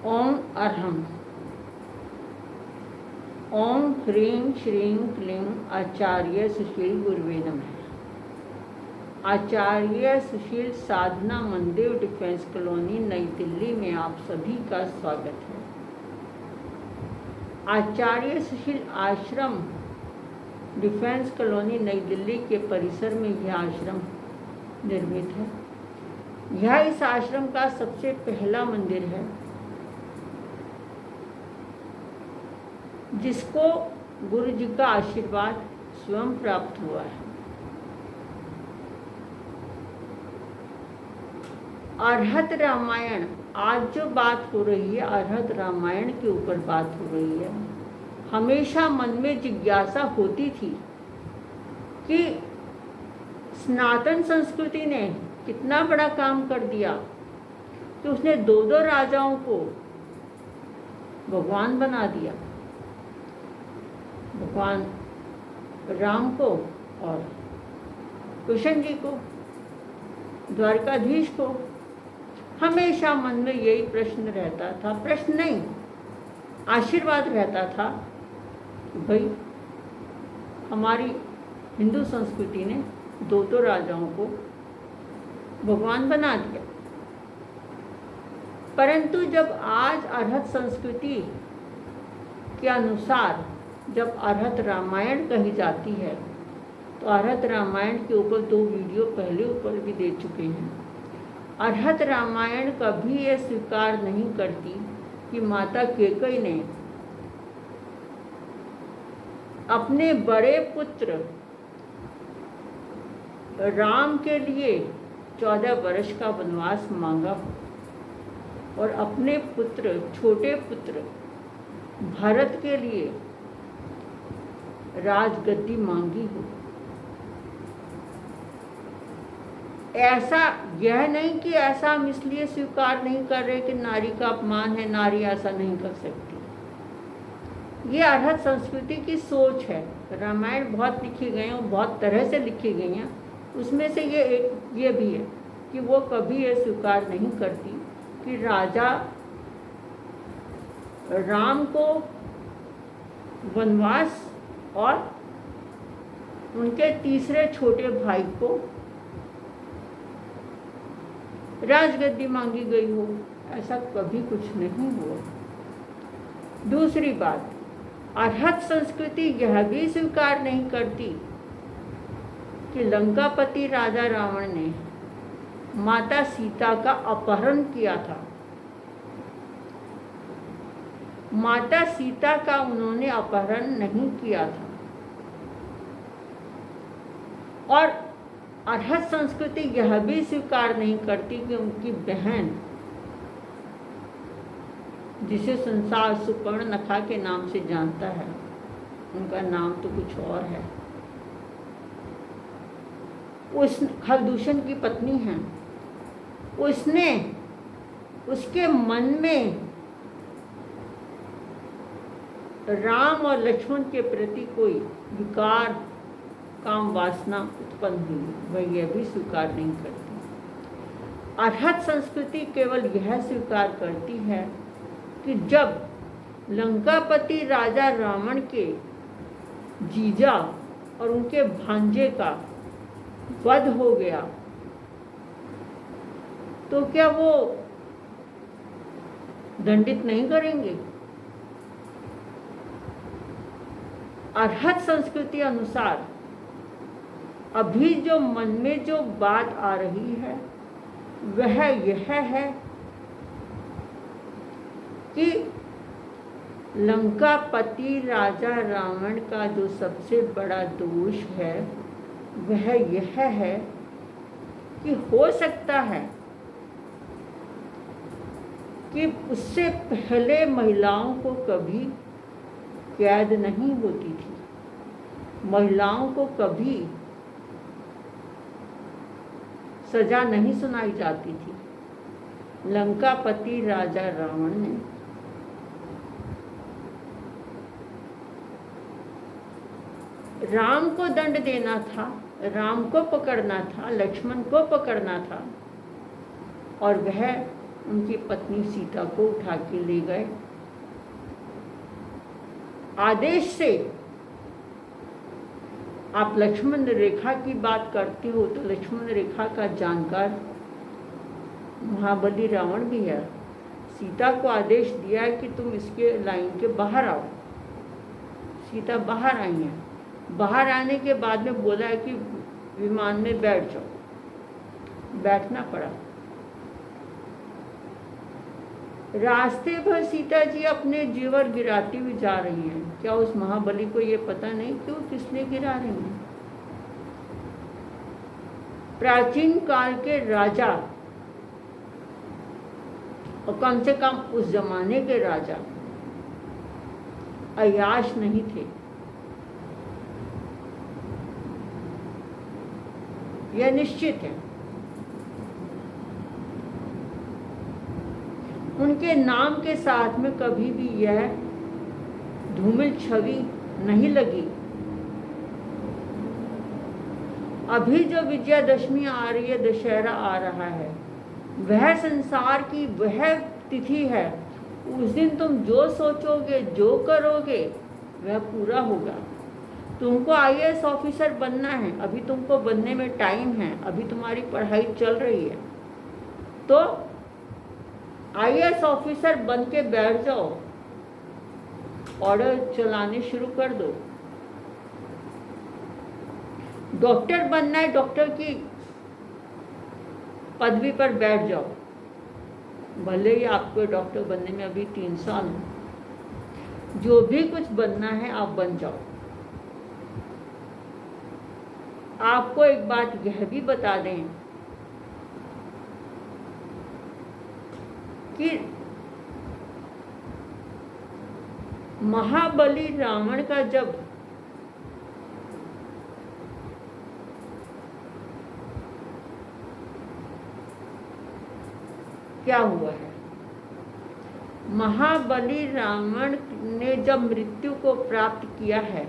ओम अरहम। ओम ह्रीं श्रीं क्लीं आचार्य सुशील गुरुवे नमः। आचार्य सुशील साधना मंदिर डिफेंस कॉलोनी नई दिल्ली में आप सभी का स्वागत है। आचार्य सुशील आश्रम डिफेंस कॉलोनी नई दिल्ली के परिसर में यह आश्रम निर्मित है। यह इस आश्रम का सबसे पहला मंदिर है जिसको गुरु जी का आशीर्वाद स्वयं प्राप्त हुआ है। अरहत रामायण, आज जो बात हो रही है अरहत रामायण के ऊपर बात हो रही है। हमेशा मन में जिज्ञासा होती थी कि सनातन संस्कृति ने कितना बड़ा काम कर दिया कि उसने दो राजाओं को भगवान बना दिया, भगवान राम को और कृष्ण जी को, द्वारकाधीश को। हमेशा मन में यही प्रश्न रहता था, प्रश्न नहीं आशीर्वाद रहता था कि भाई हमारी हिंदू संस्कृति ने दो राजाओं को भगवान बना दिया। परंतु जब आज अरहत संस्कृति के अनुसार जब अरहत रामायण कही जाती है तो अरहत रामायण के ऊपर 2 वीडियो पहले ऊपर भी दे चुके हैं। अरहत रामायण कभी ये स्वीकार नहीं करती कि माता कैकेयी ने अपने बड़े पुत्र राम के लिए 14 वर्ष का वनवास मांगा और अपने पुत्र छोटे पुत्र भरत के लिए राजगद्दी मांगी हो। ऐसा यह नहीं कि ऐसा हम इसलिए स्वीकार नहीं कर रहे कि नारी का अपमान है, नारी ऐसा नहीं कर सकती। ये अरहत संस्कृति की सोच है। रामायण बहुत लिखी गई हैं, बहुत तरह से लिखी गई हैं। उसमें से ये भी है कि वो कभी ये स्वीकार नहीं करती कि राजा राम को वनवास और उनके तीसरे छोटे भाई को राजगद्दी मांगी गई हो। ऐसा कभी कुछ नहीं हुआ। दूसरी बात, अरहत संस्कृति यह भी स्वीकार नहीं करती कि लंकापति राजा रावण ने माता सीता का अपहरण किया था। माता सीता का उन्होंने अपहरण नहीं किया था। और अरहत संस्कृति यह भी स्वीकार नहीं करती कि उनकी बहन, जिसे संसार सुपर्णखा के नाम से जानता है, उनका नाम तो कुछ और है, उस खरदूषण की पत्नी है, उसने उसके मन में राम और लक्ष्मण के प्रति कोई विकार, काम वासना उत्पन्न हुई, वह यह भी स्वीकार नहीं करती। अरहत संस्कृति केवल यह स्वीकार करती है कि जब लंकापति राजा रावण के जीजा और उनके भांजे का वध हो गया तो क्या वो दंडित नहीं करेंगे? अरहत संस्कृति अनुसार अभी जो मन में जो बात आ रही है वह यह है कि लंकापति राजा रावण का जो सबसे बड़ा दोष है वह यह है कि हो सकता है कि उससे पहले महिलाओं को कभी कैद नहीं होती थी, महिलाओं को कभी सजा नहीं सुनाई जाती थी। लंकापति राजा रावण ने राम को दंड देना था, राम को पकड़ना था, लक्ष्मण को पकड़ना था और वह उनकी पत्नी सीता को उठा के ले गए। आदेश से आप लक्ष्मण रेखा की बात करते हो तो लक्ष्मण रेखा का जानकार महाबली रावण भी है। सीता को आदेश दिया है कि तुम इसके लाइन के बाहर आओ। सीता बाहर आई है। बाहर आने के बाद में बोला है कि विमान में बैठ जाओ। बैठना पड़ा। रास्ते भर सीता जी अपने जीवर गिराती हुई जा रही हैं। क्या उस महाबली को ये पता नहीं कि वो किस लिए गिरा रही हैं? प्राचीन काल के राजा, और कम से कम उस जमाने के राजा, अय्याश नहीं थे। यह निश्चित है। उनके नाम के साथ में कभी भी यह धूमिल छवि नहीं लगी। अभी जो विजयादशमी आ रही है, दशहरा आ रहा है, वह संसार की वह तिथि है। उस दिन तुम जो सोचोगे, जो करोगे, वह पूरा होगा। तुमको आईएएस ऑफिसर बनना है, अभी तुमको बनने में टाइम है, अभी तुम्हारी पढ़ाई चल रही है, तो आईएएस ऑफिसर बन के बैठ जाओ, ऑर्डर चलाने शुरू कर दो। डॉक्टर बनना है, डॉक्टर की पदवी पर बैठ जाओ, भले ही आपको डॉक्टर बनने में अभी 3 साल हो। जो भी कुछ बनना है आप बन जाओ। आपको एक बात यह भी बता दें कि महाबली रावण का जब क्या हुआ है, महाबली रावण ने जब मृत्यु को प्राप्त किया है,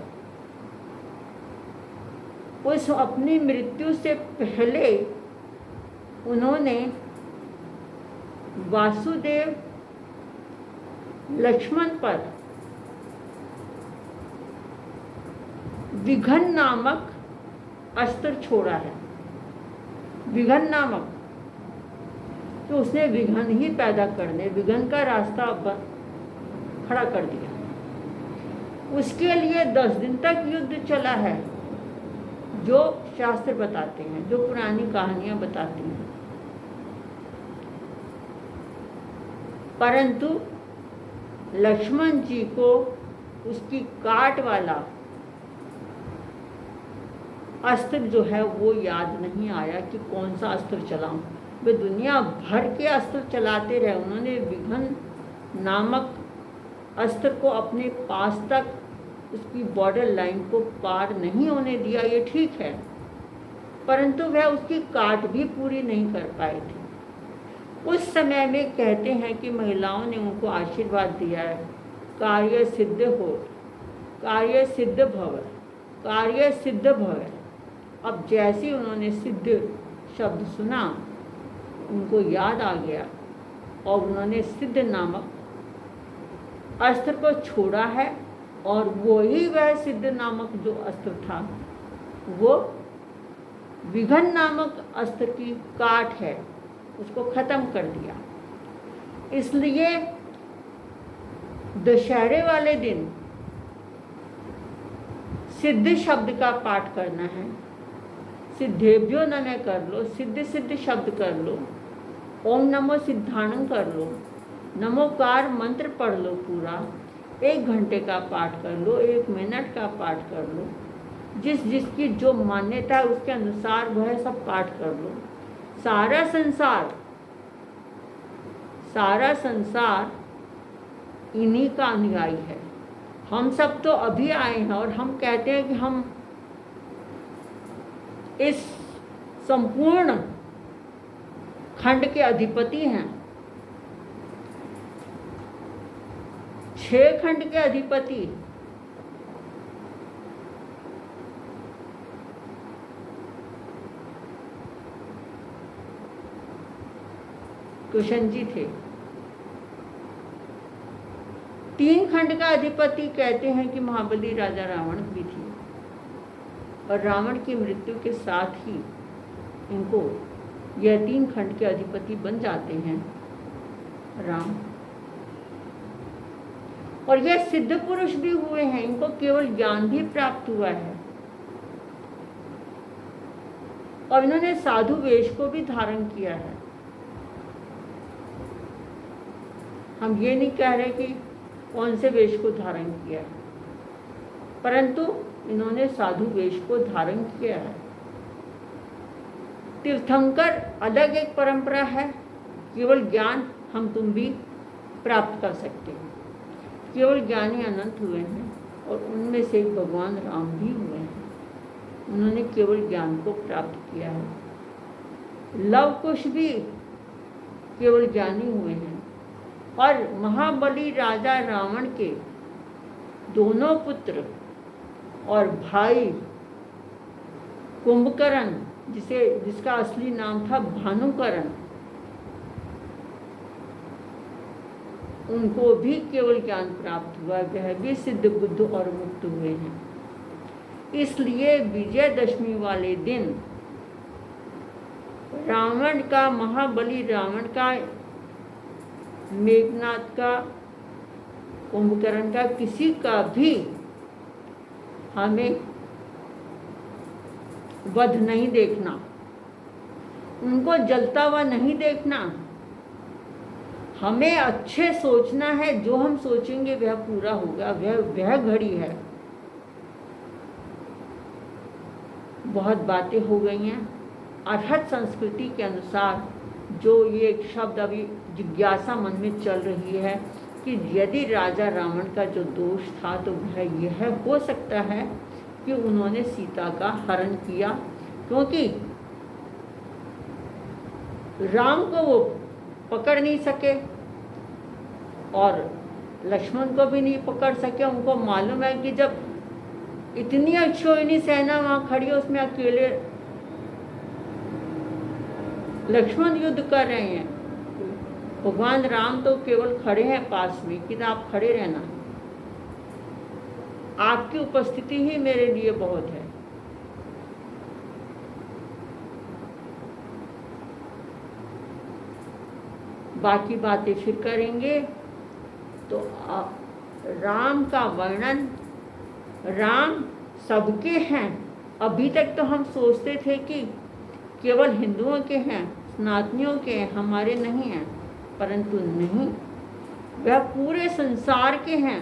उस अपनी मृत्यु से पहले उन्होंने वासुदेव लक्ष्मण पर विघन नामक अस्त्र छोड़ा है। विघन नामक, तो उसने विघन ही पैदा करने, विघन का रास्ता खड़ा कर दिया। उसके लिए 10 दिन तक युद्ध चला है, जो शास्त्र बताते हैं, जो पुरानी कहानियां बताती हैं। परंतु लक्ष्मण जी को उसकी काट वाला अस्त्र जो है वो याद नहीं आया कि कौन सा अस्त्र चलाऊं। वे दुनिया भर के अस्त्र चलाते रहे, उन्होंने विघन नामक अस्त्र को अपने पास तक, उसकी बॉर्डर लाइन को पार नहीं होने दिया, ये ठीक है, परंतु वह उसकी काट भी पूरी नहीं कर पाए थे। उस समय में कहते हैं कि महिलाओं ने उनको आशीर्वाद दिया है, कार्य सिद्ध हो, कार्य सिद्ध भव, कार्य सिद्ध भव। अब जैसे उन्होंने सिद्ध शब्द सुना, उनको याद आ गया और उन्होंने सिद्ध नामक अस्त्र को छोड़ा है, और वो ही वह सिद्ध नामक जो अस्त्र था, वो विघन नामक अस्त्र की काट है, उसको खत्म कर दिया। इसलिए दशहरे वाले दिन सिद्ध शब्द का पाठ करना है। सिद्धेभ्यो नमः कर लो, सिद्ध सिद्ध शब्द कर लो, ओम नमो सिद्धाणं कर लो, नमोकार मंत्र पढ़ लो पूरा, 1 घंटे का पाठ कर लो, 1 मिनट का पाठ कर लो, जिस जिसकी जो मान्यता है उसके अनुसार वह सब पाठ कर लो। सारा संसार इन्हीं का अनुयायी है। हम सब तो अभी आए हैं और हम कहते हैं कि हम इस संपूर्ण खंड के अधिपति हैं, 6 खंड के अधिपति। कुशन जी थे। 3 खंड का अधिपति कहते हैं कि महाबली राजा रावण भी थी, और रावण की मृत्यु के साथ ही इनको यह 3 खंड के अधिपति बन जाते हैं राम। और यह सिद्ध पुरुष भी हुए हैं, इनको केवल ज्ञान भी प्राप्त हुआ है, और इन्होंने साधु वेश को भी धारण किया है। हम ये नहीं कह रहे कि कौन से वेश को धारण किया है, परंतु इन्होंने साधु वेश को धारण किया है। तीर्थंकर अलग एक परंपरा है, केवल ज्ञान हम तुम भी प्राप्त कर सकते हैं। केवल ज्ञानी अनंत हुए हैं, और उनमें से भगवान राम भी हुए हैं, उन्होंने केवल ज्ञान को प्राप्त किया है। लव कुश भी केवल ज्ञानी हुए हैं, और महाबली राजा रावण के दोनों पुत्र और भाई कुंभकर्ण, जिसका असली नाम था भानुकरण, उनको भी केवल ज्ञान प्राप्त हुआ, वह भी सिद्ध बुद्ध और मुक्त हुए हैं। इसलिए विजयदशमी वाले दिन रावण का, महाबली रावण का, मेघनाथ का, कुंभकर्ण का, किसी का भी हमें वध नहीं देखना, उनको जलता हुआ नहीं देखना। हमें अच्छे सोचना है, जो हम सोचेंगे वह पूरा होगा, वह घड़ी है। बहुत बातें हो गई हैं। अर्हत संस्कृति के अनुसार जो ये एक शब्द अभी जिज्ञासा मन में चल रही है कि यदि राजा रावण का जो दोष था तो वह यह हो सकता है कि उन्होंने सीता का हरण किया, क्योंकि राम को वो पकड़ नहीं सके और लक्ष्मण को भी नहीं पकड़ सके। उनको मालूम है कि जब इतनी अक्षोहिणी सेना वहाँ खड़ी है, उसमें अकेले लक्ष्मण युद्ध कर रहे हैं, भगवान राम तो केवल खड़े हैं पास में कि आप खड़े रहना, आपकी उपस्थिति ही मेरे लिए बहुत है। बाकी बातें फिर करेंगे। तो राम का वर्णन, राम सबके हैं। अभी तक तो हम सोचते थे कि केवल हिंदुओं के हैं, सनातनियों के हैं, हमारे नहीं हैं, परंतु नहीं, वह पूरे संसार के हैं।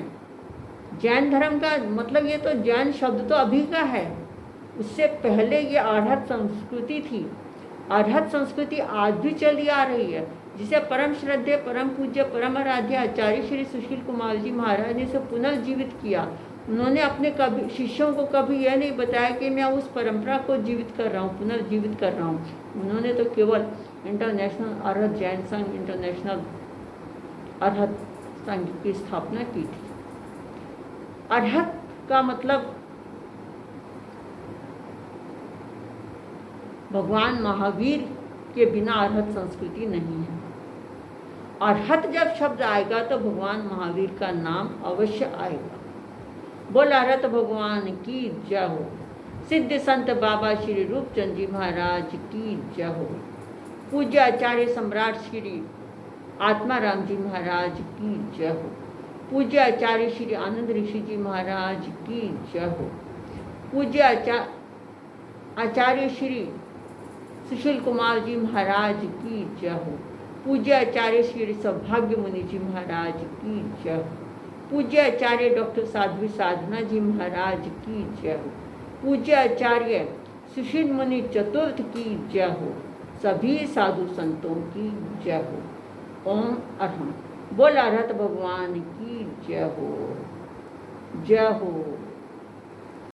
जैन धर्म का मतलब, ये तो जैन शब्द तो अभी का है, उससे पहले ये अर्हत संस्कृति थी। अर्हत संस्कृति आज भी चली आ रही है, जिसे परम श्रद्धेय, परम पूज्य, परम आराध्य आचार्य श्री सुशील कुमार जी महाराज ने इसे पुनर्जीवित किया। उन्होंने अपने कभी शिष्यों को कभी यह नहीं बताया कि मैं उस परंपरा को जीवित कर रहा हूँ, पुनर्जीवित कर रहा हूँ। उन्होंने तो केवल इंटरनेशनल अर्हत जैन संघ, इंटरनेशनल अर्हत संघ की स्थापना की थी। अर्हत का मतलब भगवान महावीर के बिना अर्हत संस्कृति नहीं है। अर्हत जब शब्द आएगा तो भगवान महावीर का नाम अवश्य आएगा। बोल अर्हत भगवान की जय हो। सिद्ध संत बाबा श्री रूपचंद जी महाराज की जय हो। पूज्य आचार्य सम्राट श्री आत्माराम जी महाराज की जय हो। पूज्य आचार्य श्री आनंद ऋषि जी महाराज की जय हो। पूज्य आचार्य श्री सुशील कुमार जी महाराज की जय हो। पूज्य आचार्य श्री सौभाग्य मुनि जी महाराज की जय हो। पूज्य आचार्य डॉक्टर साध्वी साधना जी महाराज की जय हो। पूज्य आचार्य सुशील मुनि चतुर्थ की जय हो। सभी साधु संतों की जय हो। ओम अरहम। बोल अर्हत भगवान की जय हो। जय हो।